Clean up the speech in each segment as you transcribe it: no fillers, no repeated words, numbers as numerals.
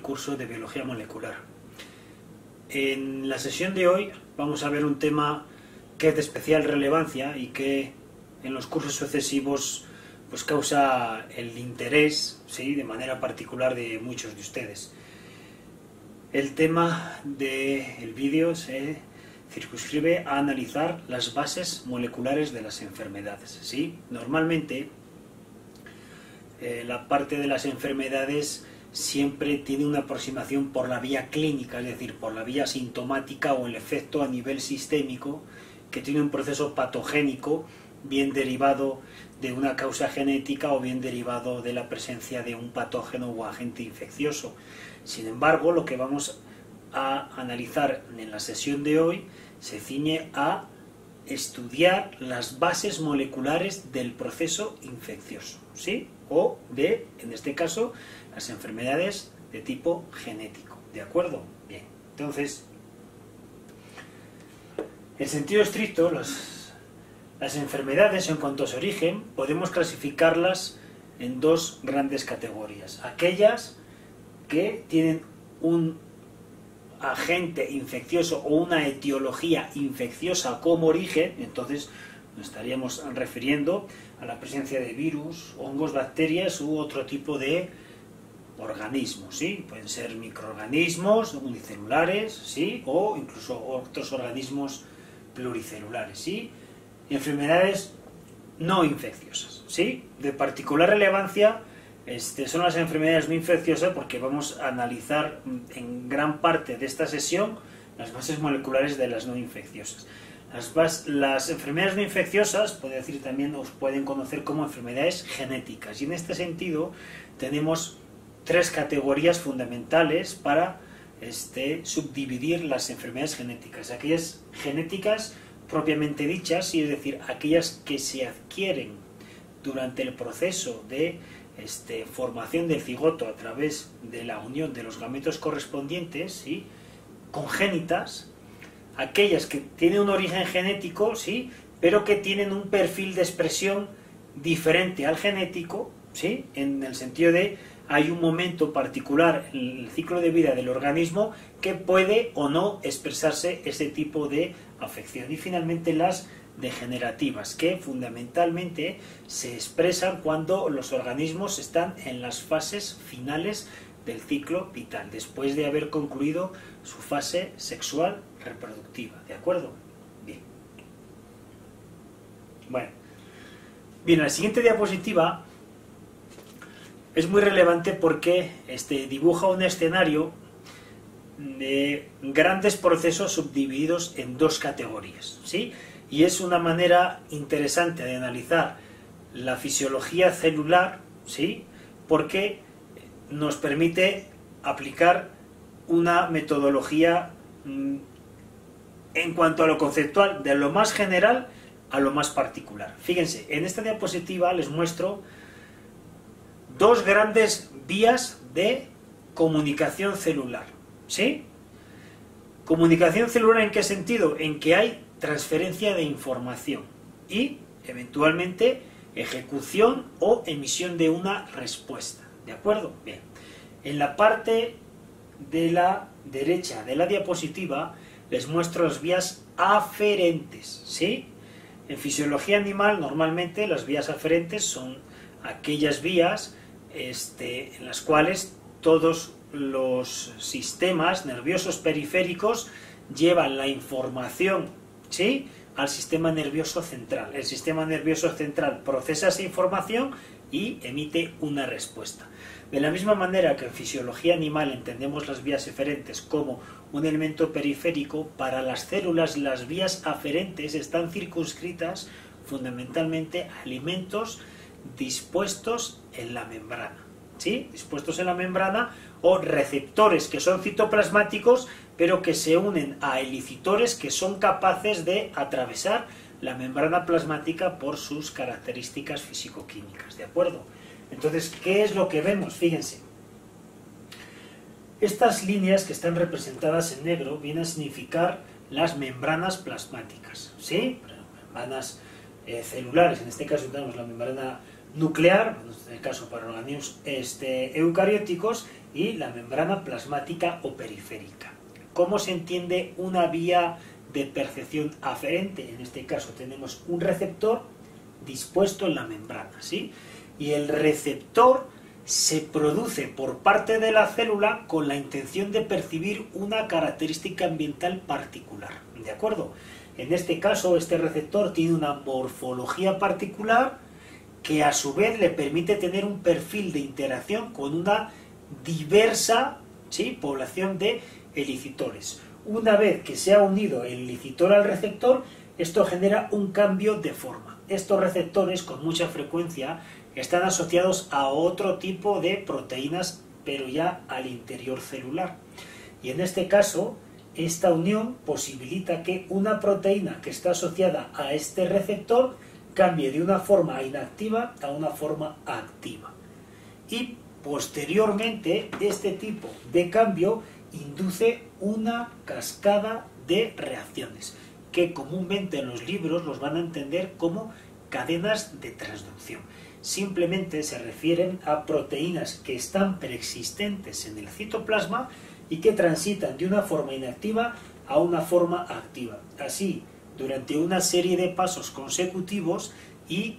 Curso de biología molecular. En la sesión de hoy vamos a ver un tema que es de especial relevancia y que en los cursos sucesivos pues causa el interés, ¿sí?, de manera particular de muchos de ustedes. El tema del vídeo se circunscribe a analizar las bases moleculares de las enfermedades, ¿sí? Normalmente la parte de las enfermedades siempre tiene una aproximación por la vía clínica, es decir, por la vía sintomática o el efecto a nivel sistémico, que tiene un proceso patogénico, bien derivado de una causa genética o bien derivado de la presencia de un patógeno o agente infeccioso. Sin embargo, lo que vamos a analizar en la sesión de hoy se ciñe a estudiar las bases moleculares del proceso infeccioso, ¿sí? O de, en este caso, las enfermedades de tipo genético, ¿de acuerdo? Bien, entonces, en sentido estricto, las enfermedades, en cuanto a su origen, podemos clasificarlas en dos grandes categorías. Aquellas que tienen un agente infeccioso o una etiología infecciosa como origen, entonces nos estaríamos refiriendo a la presencia de virus, hongos, bacterias u otro tipo de organismos, ¿sí? Pueden ser microorganismos unicelulares, ¿sí?, o incluso otros organismos pluricelulares, ¿sí? Enfermedades no infecciosas, ¿sí? De particular relevancia son las enfermedades no infecciosas, porque vamos a analizar en gran parte de esta sesión las bases moleculares de las no infecciosas. Las enfermedades no infecciosas, puede decir también, os pueden conocer como enfermedades genéticas, y en este sentido tenemos tres categorías fundamentales para subdividir las enfermedades genéticas. Aquellas genéticas propiamente dichas, y es decir, aquellas que se adquieren durante el proceso de formación del cigoto a través de la unión de los gametos correspondientes, ¿sí?, congénitas, aquellas que tienen un origen genético, ¿sí?, pero que tienen un perfil de expresión diferente al genético, ¿sí?, en el sentido de hay un momento particular en el ciclo de vida del organismo que puede o no expresarse ese tipo de afección. Y finalmente las degenerativas, que fundamentalmente se expresan cuando los organismos están en las fases finales del ciclo vital, después de haber concluido su fase sexual reproductiva, ¿de acuerdo? Bien. Bueno, bien, la siguiente diapositiva es muy relevante porque dibuja un escenario de grandes procesos subdivididos en dos categorías, ¿sí? Y es una manera interesante de analizar la fisiología celular, ¿sí?, porque nos permite aplicar una metodología en cuanto a lo conceptual, de lo más general a lo más particular. Fíjense, en esta diapositiva les muestro dos grandes vías de comunicación celular, ¿sí? ¿Comunicación celular en qué sentido? En que hay transferencia de información y, eventualmente, ejecución o emisión de una respuesta, ¿de acuerdo? Bien. En la parte de la derecha de la diapositiva les muestro las vías aferentes, ¿sí? En fisiología animal, normalmente, las vías aferentes son aquellas vías en las cuales todos los sistemas nerviosos periféricos llevan la información, ¿sí?, al sistema nervioso central. El sistema nervioso central procesa esa información y emite una respuesta. De la misma manera que en fisiología animal entendemos las vías eferentes como un elemento periférico, para las células las vías aferentes están circunscritas fundamentalmente a elementos dispuestos en la membrana, ¿sí?, dispuestos en la membrana, o receptores que son citoplasmáticos, pero que se unen a elicitores que son capaces de atravesar la membrana plasmática por sus características físico-químicas, ¿de acuerdo? Entonces, ¿qué es lo que vemos? Fíjense. Estas líneas que están representadas en negro vienen a significar las membranas plasmáticas, ¿sí? Membranas celulares, en este caso tenemos la membrana nuclear, en este caso para organismos eucarióticos, y la membrana plasmática o periférica. ¿Cómo se entiende una vía de percepción aferente? En este caso tenemos un receptor dispuesto en la membrana, ¿sí? Y el receptor se produce por parte de la célula con la intención de percibir una característica ambiental particular, ¿de acuerdo? En este caso, este receptor tiene una morfología particular que a su vez le permite tener un perfil de interacción con una diversa, ¿sí?, población de elicitores. Una vez que se ha unido el elicitor al receptor, esto genera un cambio de forma. Estos receptores con mucha frecuencia están asociados a otro tipo de proteínas, pero ya al interior celular. Y en este caso, esta unión posibilita que una proteína que está asociada a este receptor cambie de una forma inactiva a una forma activa. Y posteriormente, este tipo de cambio induce una cascada de reacciones, que comúnmente en los libros los van a entender como cadenas de transducción. Simplemente se refieren a proteínas que están preexistentes en el citoplasma y que transitan de una forma inactiva a una forma activa. Así, durante una serie de pasos consecutivos y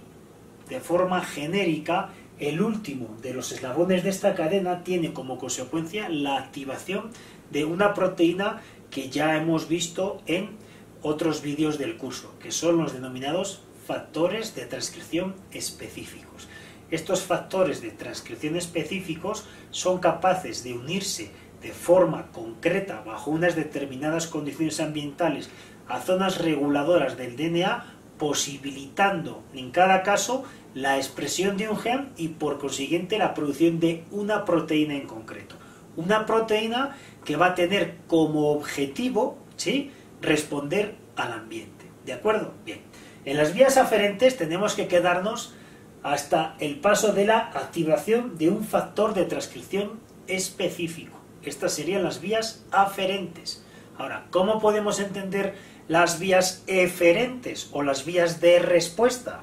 de forma genérica, el último de los eslabones de esta cadena tiene como consecuencia la activación de una proteína que ya hemos visto en otros vídeos del curso, que son los denominados factores de transcripción específicos. Estos factores de transcripción específicos son capaces de unirse de forma concreta bajo unas determinadas condiciones ambientales a zonas reguladoras del DNA, posibilitando en cada caso la expresión de un gen y por consiguiente la producción de una proteína en concreto. Una proteína que va a tener como objetivo, ¿sí?, responder al ambiente. ¿De acuerdo? Bien. En las vías aferentes tenemos que quedarnos hasta el paso de la activación de un factor de transcripción específico. Estas serían las vías aferentes. Ahora, ¿cómo podemos entender las vías eferentes o las vías de respuesta?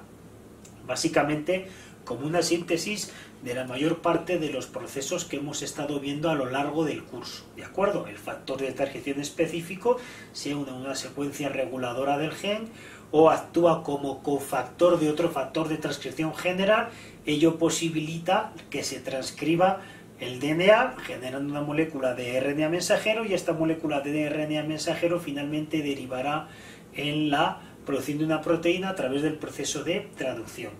Básicamente como una síntesis de la mayor parte de los procesos que hemos estado viendo a lo largo del curso, ¿de acuerdo? El factor de transcripción específico se une a una secuencia reguladora del gen o actúa como cofactor de otro factor de transcripción general. Ello posibilita que se transcriba el DNA generando una molécula de RNA mensajero, y esta molécula de RNA mensajero finalmente derivará en la producción de una proteína a través del proceso de traducción.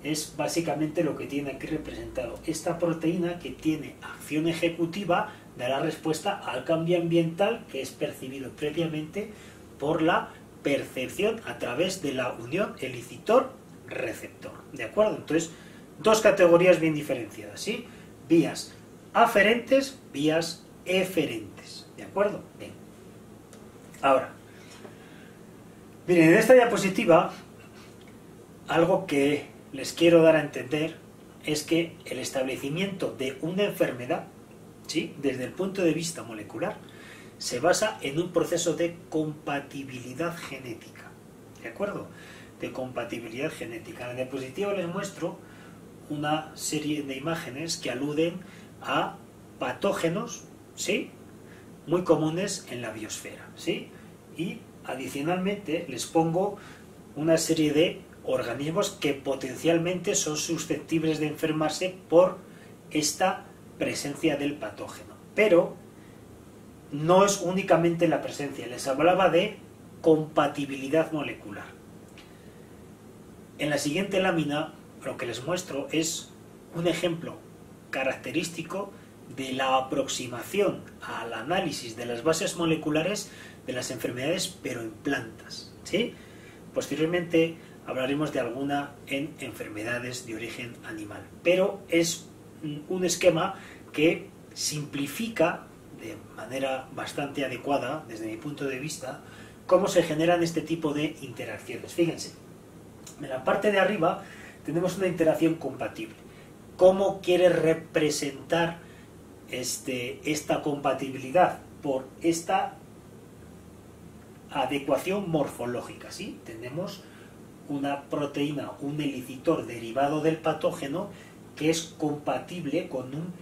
Es básicamente lo que tiene aquí representado. Esta proteína, que tiene acción ejecutiva, dará respuesta al cambio ambiental que es percibido previamente por la percepción a través de la unión elicitor-receptor. ¿De acuerdo? Entonces, dos categorías bien diferenciadas, ¿sí? Vías aferentes, vías eferentes. ¿De acuerdo? Bien. Ahora, miren, en esta diapositiva, algo que les quiero dar a entender es que el establecimiento de una enfermedad, ¿sí?, desde el punto de vista molecular, se basa en un proceso de compatibilidad genética. ¿De acuerdo? De compatibilidad genética. En la diapositiva les muestro una serie de imágenes que aluden a patógenos, ¿sí?, muy comunes en la biosfera, ¿sí? Y adicionalmente les pongo una serie de organismos que potencialmente son susceptibles de enfermarse por esta presencia del patógeno. Pero no es únicamente la presencia, les hablaba de compatibilidad molecular. En la siguiente lámina lo que les muestro es un ejemplo característico de la aproximación al análisis de las bases moleculares de las enfermedades, pero en plantas, ¿sí? Posteriormente hablaremos de alguna en enfermedades de origen animal, pero es un esquema que simplifica de manera bastante adecuada, desde mi punto de vista, cómo se generan este tipo de interacciones. Fíjense, en la parte de arriba tenemos una interacción compatible. ¿Cómo quiere representar esta compatibilidad? Por esta adecuación morfológica, ¿sí? Tenemos una proteína, un elicitor derivado del patógeno que es compatible con un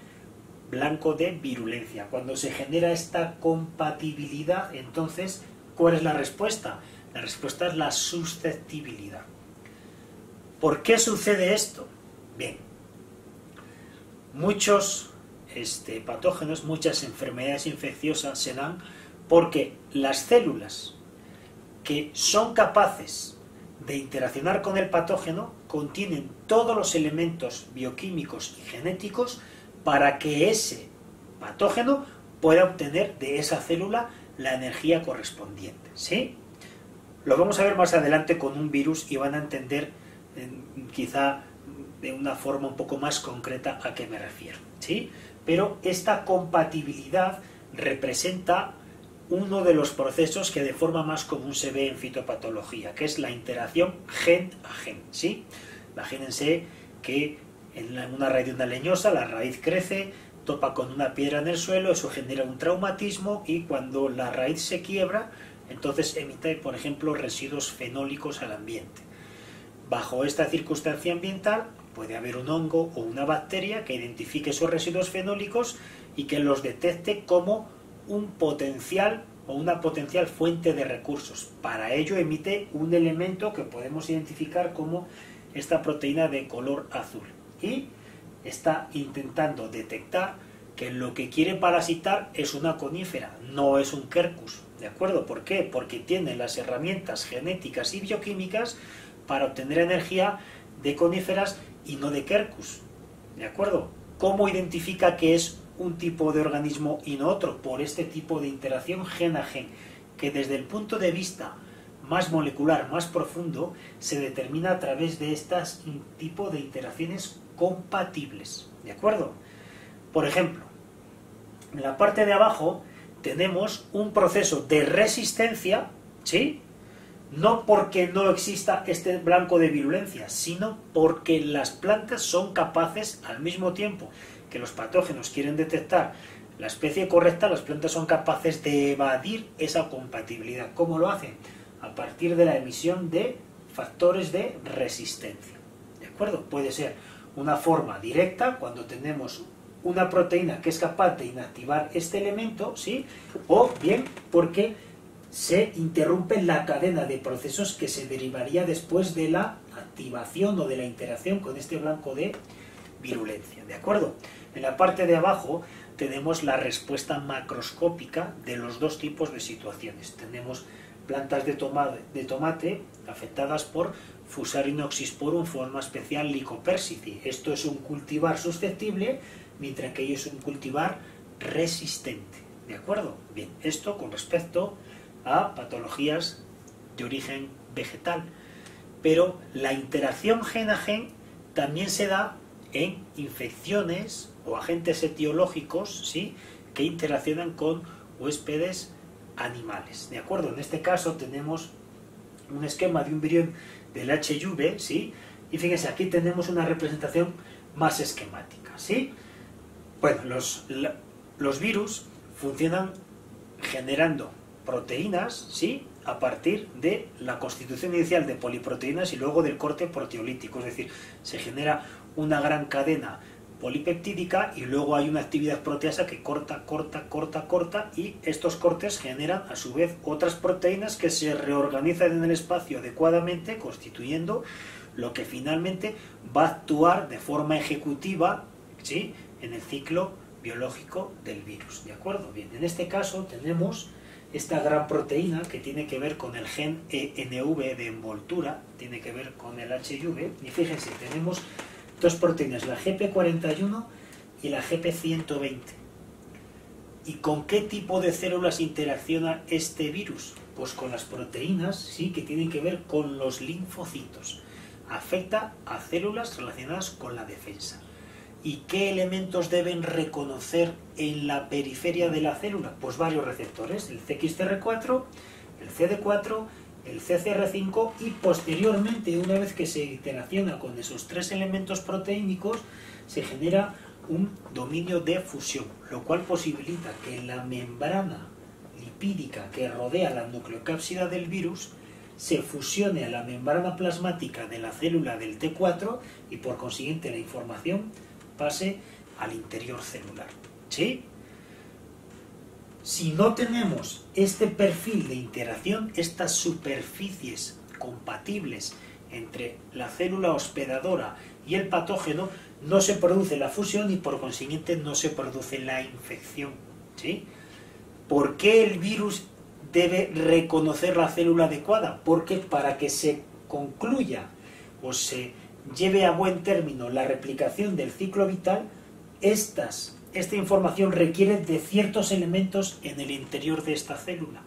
blanco de virulencia. Cuando se genera esta compatibilidad, entonces, ¿cuál es la respuesta? La respuesta es la susceptibilidad. ¿Por qué sucede esto? Bien, muchos patógenos, muchas enfermedades infecciosas se dan porque las células que son capaces de interaccionar con el patógeno contienen todos los elementos bioquímicos y genéticos para que ese patógeno pueda obtener de esa célula la energía correspondiente, ¿sí? Lo vamos a ver más adelante con un virus y van a entender quizá de una forma un poco más concreta a qué me refiero, ¿sí? Pero esta compatibilidad representa uno de los procesos que de forma más común se ve en fitopatología, que es la interacción gen a gen, ¿sí? Imagínense que en una raíz de una leñosa la raíz crece, topa con una piedra en el suelo, eso genera un traumatismo y cuando la raíz se quiebra, entonces emite, por ejemplo, residuos fenólicos al ambiente. Bajo esta circunstancia ambiental puede haber un hongo o una bacteria que identifique esos residuos fenólicos y que los detecte como un potencial o una potencial fuente de recursos. Para ello emite un elemento que podemos identificar como esta proteína de color azul y está intentando detectar que lo que quiere parasitar es una conífera, no es un quercus, ¿de acuerdo? ¿Por qué? Porque tiene las herramientas genéticas y bioquímicas para obtener energía de coníferas y no de quercus, ¿de acuerdo? ¿Cómo identifica que es un tipo de organismo y no otro? Por este tipo de interacción gen a gen, que desde el punto de vista más molecular, más profundo, se determina a través de estas tipo de interacciones compatibles, ¿de acuerdo? Por ejemplo, en la parte de abajo tenemos un proceso de resistencia, ¿sí? No porque no exista este blanco de virulencia, sino porque las plantas son capaces, al mismo tiempo que los patógenos quieren detectar la especie correcta, las plantas son capaces de evadir esa compatibilidad. ¿Cómo lo hacen? A partir de la emisión de factores de resistencia, ¿de acuerdo? Puede ser una forma directa, cuando tenemos una proteína que es capaz de inactivar este elemento, ¿sí? O bien porque se interrumpe la cadena de procesos que se derivaría después de la activación o de la interacción con este blanco de virulencia, ¿de acuerdo? En la parte de abajo tenemos la respuesta macroscópica de los dos tipos de situaciones. Tenemos plantas de tomate afectadas por Fusarium oxysporum, forma especial Lycopersicum. Esto es un cultivar susceptible, mientras que ello es un cultivar resistente, ¿de acuerdo? Bien, esto con respecto a patologías de origen vegetal, pero la interacción gen a gen también se da en infecciones o agentes etiológicos, ¿sí?, que interaccionan con huéspedes animales, ¿de acuerdo? En este caso tenemos un esquema de un virión del HIV, ¿sí? Y fíjense, aquí tenemos una representación más esquemática, ¿sí? Bueno, los virus funcionan generando proteínas, ¿sí?, a partir de la constitución inicial de poliproteínas y luego del corte proteolítico, es decir, se genera una gran cadena polipeptídica y luego hay una actividad proteasa que corta y estos cortes generan a su vez otras proteínas que se reorganizan en el espacio adecuadamente, constituyendo lo que finalmente va a actuar de forma ejecutiva, ¿sí?, en el ciclo biológico del virus, ¿de acuerdo? Bien, en este caso tenemos esta gran proteína que tiene que ver con el gen ENV de envoltura, tiene que ver con el HIV, y fíjense, tenemos dos proteínas, la GP41 y la GP120. ¿Y con qué tipo de células interacciona este virus? Pues con las proteínas, sí, que tienen que ver con los linfocitos. Afecta a células relacionadas con la defensa. ¿Y qué elementos deben reconocer en la periferia de la célula? Pues varios receptores, el CXCR4, el CD4, el CCR5 y posteriormente, una vez que se interacciona con esos tres elementos proteínicos, se genera un dominio de fusión, lo cual posibilita que la membrana lipídica que rodea la nucleocápsida del virus se fusione a la membrana plasmática de la célula del T4 y por consiguiente la información pase al interior celular, ¿sí? Si no tenemos este perfil de interacción, estas superficies compatibles entre la célula hospedadora y el patógeno, no se produce la fusión y por consiguiente no se produce la infección, ¿sí? ¿Por qué el virus debe reconocer la célula adecuada? Porque para que se concluya o se lleve a buen término la replicación del ciclo vital, esta información requiere de ciertos elementos en el interior de esta célula.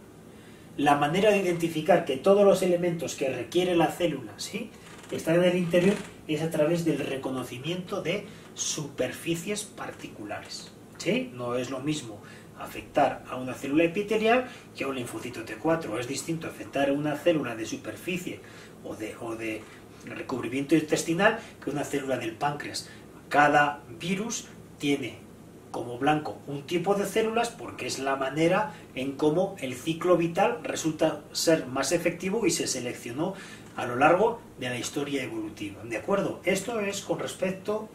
La manera de identificar que todos los elementos que requiere la célula, ¿sí?, están en el interior es a través del reconocimiento de superficies particulares, ¿sí? No es lo mismo afectar a una célula epitelial que a un linfocito T4. Es distinto afectar a una célula de superficie o de recubrimiento intestinal que una célula del páncreas. Cada virus tiene como blanco un tipo de células porque es la manera en cómo el ciclo vital resulta ser más efectivo y se seleccionó a lo largo de la historia evolutiva. ¿De acuerdo? Esto es con respecto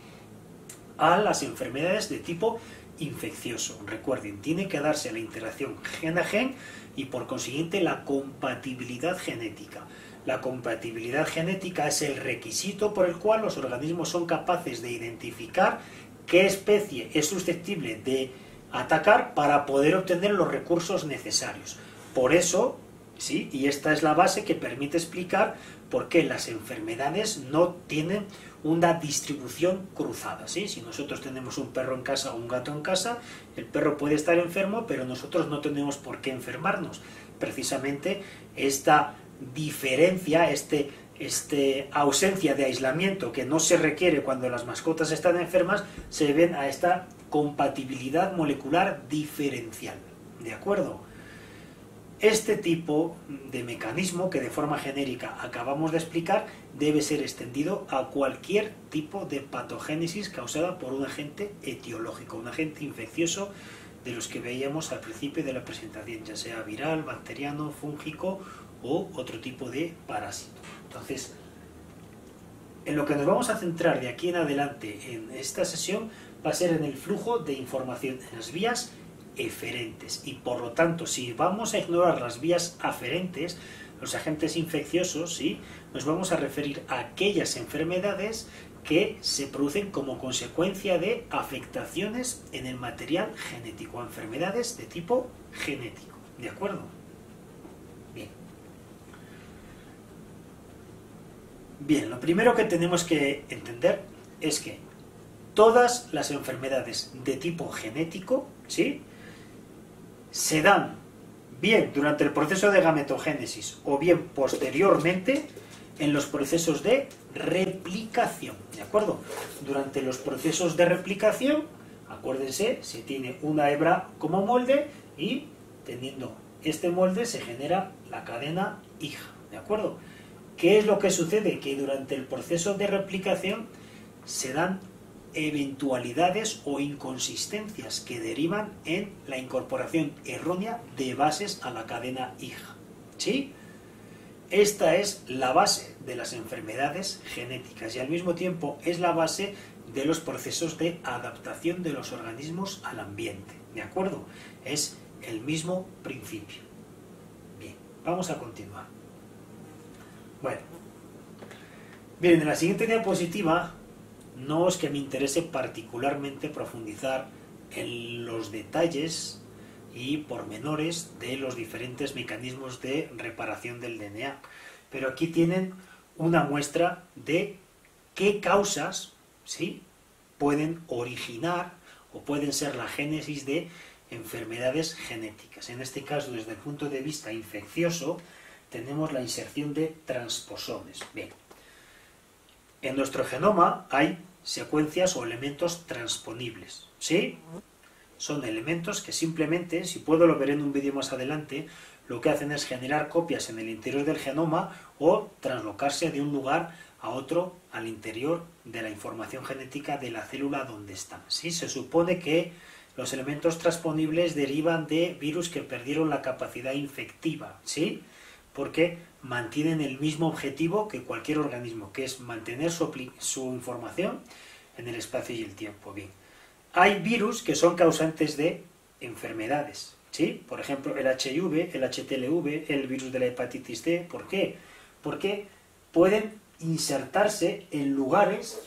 a las enfermedades de tipo infeccioso. Recuerden, tiene que darse la interacción gen a gen y por consiguiente la compatibilidad genética. La compatibilidad genética es el requisito por el cual los organismos son capaces de identificar qué especie es susceptible de atacar para poder obtener los recursos necesarios. Por eso, sí, y esta es la base que permite explicar por qué las enfermedades no tienen una distribución cruzada, ¿sí? Si nosotros tenemos un perro en casa o un gato en casa, el perro puede estar enfermo, pero nosotros no tenemos por qué enfermarnos. Precisamente esta diferencia, ausencia de aislamiento que no se requiere cuando las mascotas están enfermas, se deben a esta compatibilidad molecular diferencial. ¿De acuerdo? Este tipo de mecanismo que de forma genérica acabamos de explicar debe ser extendido a cualquier tipo de patogénesis causada por un agente etiológico, un agente infeccioso de los que veíamos al principio de la presentación, ya sea viral, bacteriano, fúngico o otro tipo de parásito. Entonces, en lo que nos vamos a centrar de aquí en adelante en esta sesión va a ser en el flujo de información, en las vías eferentes, y por lo tanto, si vamos a ignorar las vías aferentes, los agentes infecciosos, ¿sí?, nos vamos a referir a aquellas enfermedades que se producen como consecuencia de afectaciones en el material genético, enfermedades de tipo genético. ¿De acuerdo? Bien. Bien, lo primero que tenemos que entender es que todas las enfermedades de tipo genético, ¿sí?, se dan bien durante el proceso de gametogénesis o bien posteriormente en los procesos de replicación, ¿de acuerdo? Durante los procesos de replicación, acuérdense, se tiene una hebra como molde y teniendo este molde se genera la cadena hija, ¿de acuerdo? ¿Qué es lo que sucede? Que durante el proceso de replicación se dan eventualidades o inconsistencias que derivan en la incorporación errónea de bases a la cadena hija, ¿sí? Esta es la base de las enfermedades genéticas y al mismo tiempo es la base de los procesos de adaptación de los organismos al ambiente, ¿de acuerdo? Es el mismo principio. Bien, vamos a continuar. Bueno, bien, en la siguiente diapositiva no es que me interese particularmente profundizar en los detalles y pormenores de los diferentes mecanismos de reparación del DNA, pero aquí tienen una muestra de qué causas, ¿sí?, pueden originar o pueden ser la génesis de enfermedades genéticas. En este caso, desde el punto de vista infeccioso, tenemos la inserción de transposones. Bien, en nuestro genoma hay secuencias o elementos transponibles, ¿sí? Son elementos que simplemente, si puedo lo veré en un vídeo más adelante, lo que hacen es generar copias en el interior del genoma o translocarse de un lugar a otro al interior de la información genética de la célula donde están, ¿sí? Se supone que los elementos transponibles derivan de virus que perdieron la capacidad infectiva, ¿sí?, porque mantienen el mismo objetivo que cualquier organismo, que es mantener su información en el espacio y el tiempo. Bien, hay virus que son causantes de enfermedades, ¿sí? Por ejemplo, el HIV, el HTLV, el virus de la hepatitis C. ¿Por qué? Porque pueden insertarse en lugares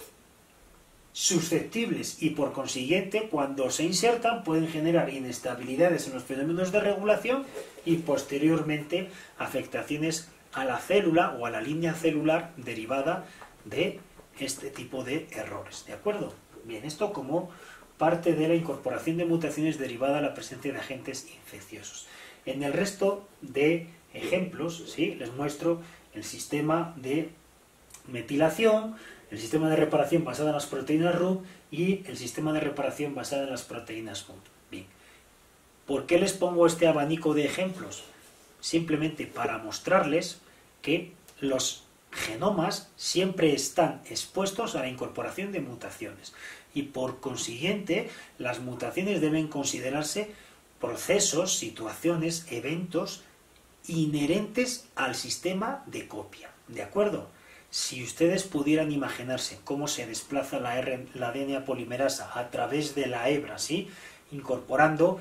susceptibles y por consiguiente cuando se insertan pueden generar inestabilidades en los fenómenos de regulación y posteriormente afectaciones a la célula o a la línea celular derivada de este tipo de errores, ¿de acuerdo? Bien, esto como parte de la incorporación de mutaciones derivada de la presencia de agentes infecciosos. En el resto de ejemplos, ¿sí?, les muestro el sistema de metilación, el sistema de reparación basado en las proteínas RUB y el sistema de reparación basado en las proteínas MUT. Bien, ¿por qué les pongo este abanico de ejemplos? Simplemente para mostrarles que los genomas siempre están expuestos a la incorporación de mutaciones y por consiguiente las mutaciones deben considerarse procesos, situaciones, eventos inherentes al sistema de copia, ¿de acuerdo? Si ustedes pudieran imaginarse cómo se desplaza la DNA polimerasa a través de la hebra, ¿sí?, incorporando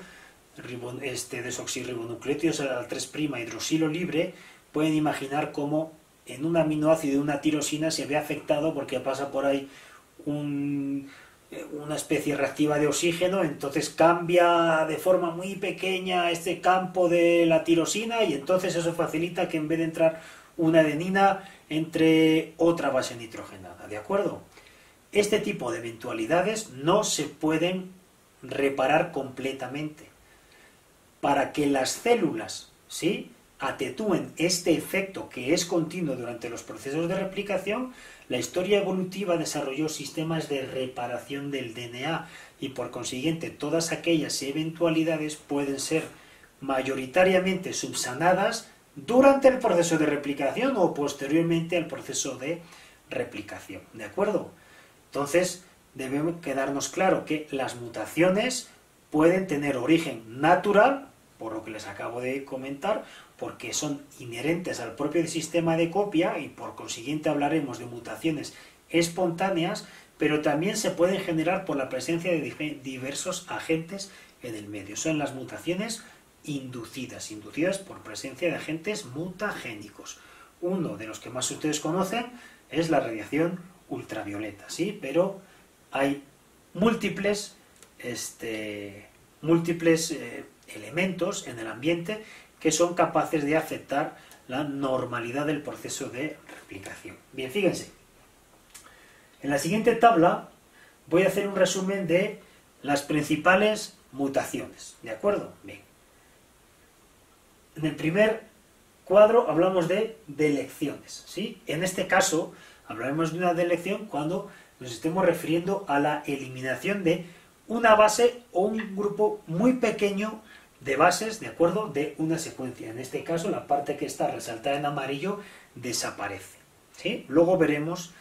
desoxirribonucleótidos al 3' hidroxilo libre, pueden imaginar cómo en un aminoácido de una tirosina se ve afectado porque pasa por ahí una especie reactiva de oxígeno, entonces cambia de forma muy pequeña este campo de la tirosina y entonces eso facilita que en vez de entrar una adenina entre otra base nitrogenada, ¿de acuerdo? Este tipo de eventualidades no se pueden reparar completamente. Para que las células, ¿sí?, atetúen este efecto que es continuo durante los procesos de replicación, la historia evolutiva desarrolló sistemas de reparación del DNA y por consiguiente todas aquellas eventualidades pueden ser mayoritariamente subsanadas durante el proceso de replicación o posteriormente al proceso de replicación, ¿de acuerdo? Entonces debemos quedarnos claro que las mutaciones pueden tener origen natural, por lo que les acabo de comentar, porque son inherentes al propio sistema de copia y por consiguiente hablaremos de mutaciones espontáneas, pero también se pueden generar por la presencia de diversos agentes en el medio. Son las mutaciones inducidas por presencia de agentes mutagénicos. Uno de los que más ustedes conocen es la radiación ultravioleta, ¿sí? Pero hay múltiples elementos en el ambiente que son capaces de afectar la normalidad del proceso de replicación. Bien, fíjense. En la siguiente tabla voy a hacer un resumen de las principales mutaciones, ¿de acuerdo? Bien. En el primer cuadro hablamos de delecciones, ¿sí? En este caso hablaremos de una delección cuando nos estemos refiriendo a la eliminación de una base o un grupo muy pequeño de bases, ¿de acuerdo?, de una secuencia. En este caso la parte que está resaltada en amarillo desaparece, ¿sí? Luego veremos,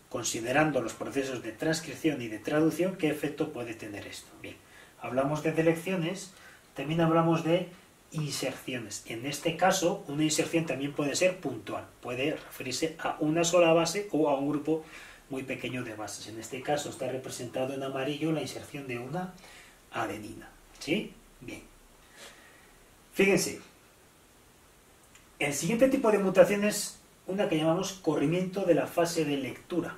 considerando los procesos de transcripción y de traducción, qué efecto puede tener esto. Bien, hablamos de delecciones, también hablamos de inserciones. En este caso, una inserción también puede ser puntual, puede referirse a una sola base o a un grupo muy pequeño de bases. En este caso está representado en amarillo la inserción de una adenina, ¿sí? Bien. Fíjense, el siguiente tipo de mutación es una que llamamos corrimiento de la fase de lectura,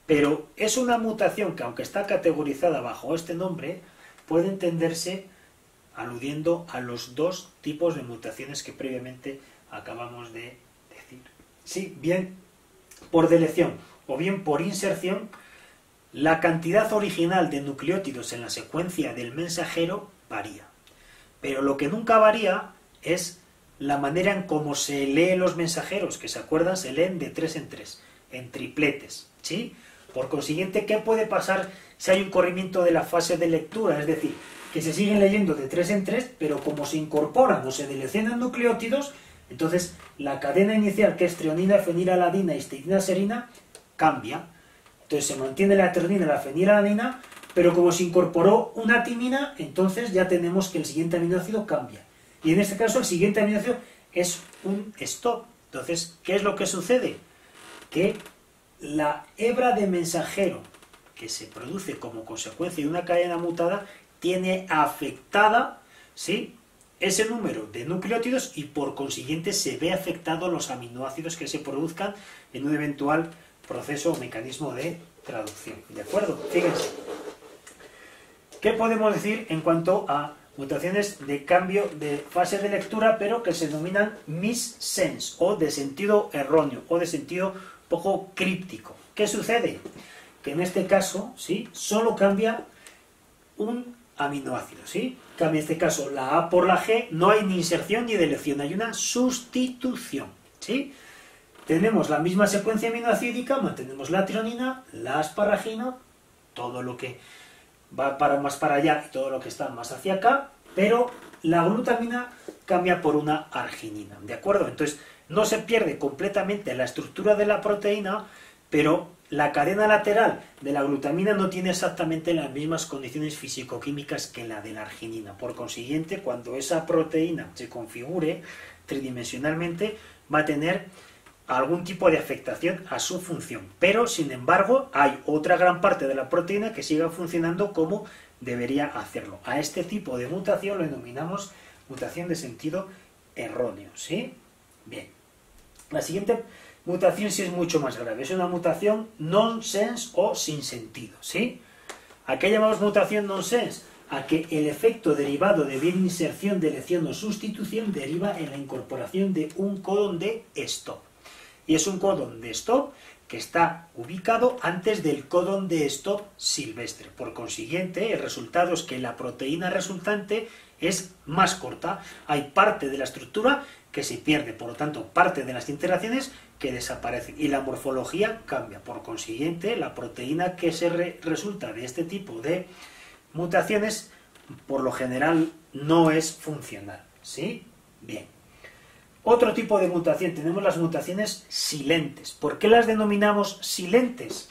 pero es una mutación que, aunque está categorizada bajo este nombre, puede entenderse aludiendo a los dos tipos de mutaciones que previamente acabamos de decir. Sí, bien por delección o bien por inserción, la cantidad original de nucleótidos en la secuencia del mensajero varía. Pero lo que nunca varía es la manera en cómo se leen los mensajeros, que se acuerdan, se leen de 3 en 3, en tripletes, ¿sí? Por consiguiente, ¿qué puede pasar si hay un corrimiento de la fase de lectura? Es decir, que se siguen leyendo de 3 en 3, pero como se incorporan o se deleccionan nucleótidos, entonces la cadena inicial, que es treonina, fenilalanina, histidina, serina, cambia. Entonces se mantiene la treonina, la fenilalanina, pero como se incorporó una timina, entonces ya tenemos que el siguiente aminoácido cambia. Y en este caso el siguiente aminoácido es un stop. Entonces, ¿qué es lo que sucede? Que la hebra de mensajero que se produce como consecuencia de una cadena mutada tiene afectada, ¿sí?, ese número de nucleótidos y por consiguiente se ve afectado los aminoácidos que se produzcan en un eventual proceso o mecanismo de traducción. ¿De acuerdo? Fíjense. ¿Qué podemos decir en cuanto a mutaciones de cambio de fase de lectura, pero que se denominan missense, o de sentido erróneo, o de sentido poco críptico? ¿Qué sucede? Que en este caso, ¿sí?, solo cambia un aminoácido, ¿sí? Cambia en este caso la A por la G, no hay ni inserción ni deleción, hay una sustitución, ¿sí? Tenemos la misma secuencia aminoácidica, mantenemos la trionina, la asparagina, todo lo que va más para allá y todo lo que está más hacia acá, pero la glutamina cambia por una arginina, ¿de acuerdo? Entonces, no se pierde completamente la estructura de la proteína, pero la cadena lateral de la glutamina no tiene exactamente las mismas condiciones fisicoquímicas que la de la arginina. Por consiguiente, cuando esa proteína se configure tridimensionalmente, va a tener algún tipo de afectación a su función. Pero, sin embargo, hay otra gran parte de la proteína que sigue funcionando como debería hacerlo. A este tipo de mutación lo denominamos mutación de sentido erróneo, ¿sí? Bien. La siguiente mutación sí es mucho más grave. Es una mutación nonsense o sin sentido, ¿sí? ¿A qué llamamos mutación nonsense? A que el efecto derivado de bien inserción, deleción o sustitución deriva en la incorporación de un codón de stop. Y es un codón de stop que está ubicado antes del codón de stop silvestre. Por consiguiente, el resultado es que la proteína resultante es más corta. Hay parte de la estructura que se pierde, por lo tanto, parte de las interacciones que desaparecen y la morfología cambia. Por consiguiente, la proteína que se resulta de este tipo de mutaciones, por lo general, no es funcional, ¿sí? Bien. Otro tipo de mutación, tenemos las mutaciones silentes. ¿Por qué las denominamos silentes?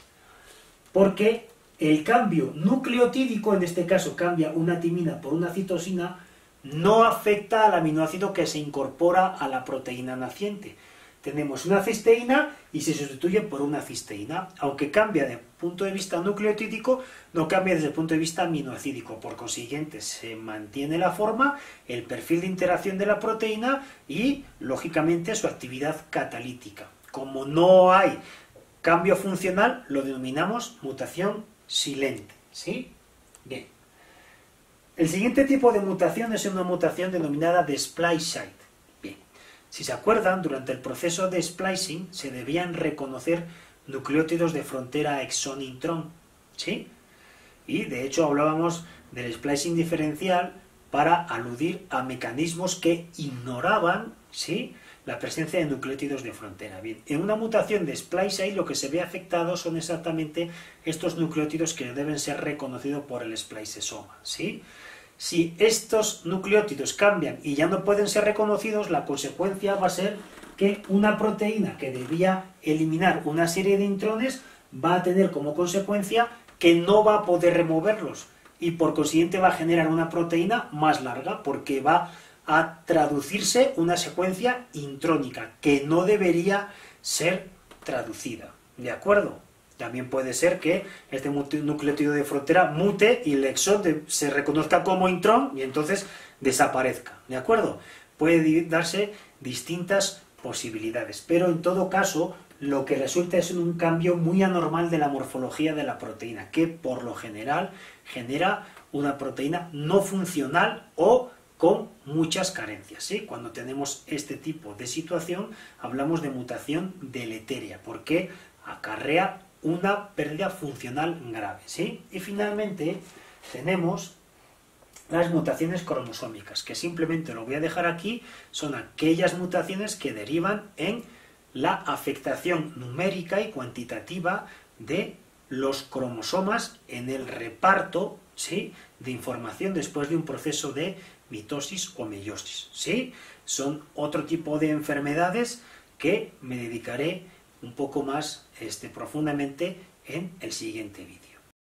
Porque el cambio nucleotídico, en este caso cambia una timina por una citosina, no afecta al aminoácido que se incorpora a la proteína naciente. Tenemos una cisteína y se sustituye por una cisteína. Aunque cambia desde el punto de vista nucleotídico, no cambia desde el punto de vista aminoácidico. Por consiguiente, se mantiene la forma, el perfil de interacción de la proteína y, lógicamente, su actividad catalítica. Como no hay cambio funcional, lo denominamos mutación silente, ¿sí? Bien. El siguiente tipo de mutación es una mutación denominada de splice site. Bien. Si se acuerdan, durante el proceso de splicing se debían reconocer nucleótidos de frontera exón-intrón, ¿sí? Y de hecho hablábamos del splicing diferencial para aludir a mecanismos que ignoraban, ¿sí?, la presencia de nucleótidos de frontera. Bien, en una mutación de splice site lo que se ve afectado son exactamente estos nucleótidos que deben ser reconocidos por el spliceosoma, ¿sí? Si estos nucleótidos cambian y ya no pueden ser reconocidos, la consecuencia va a ser que una proteína que debía eliminar una serie de intrones va a tener como consecuencia que no va a poder removerlos y por consiguiente va a generar una proteína más larga porque va a traducirse una secuencia intrónica que no debería ser traducida. ¿De acuerdo? También puede ser que este nucleótido de frontera mute y el exón se reconozca como intrón y entonces desaparezca. ¿De acuerdo? Puede darse distintas posibilidades, pero en todo caso lo que resulta es un cambio muy anormal de la morfología de la proteína, que por lo general genera una proteína no funcional o con muchas carencias, ¿sí? Cuando tenemos este tipo de situación hablamos de mutación deletérea, porque acarrea una pérdida funcional grave, ¿sí? Y finalmente tenemos las mutaciones cromosómicas, que simplemente lo voy a dejar aquí, son aquellas mutaciones que derivan en la afectación numérica y cuantitativa de los cromosomas en el reparto, ¿sí?, de información después de un proceso de mitosis o meiosis, ¿sí? Son otro tipo de enfermedades que me dedicaré un poco más profundamente en el siguiente vídeo.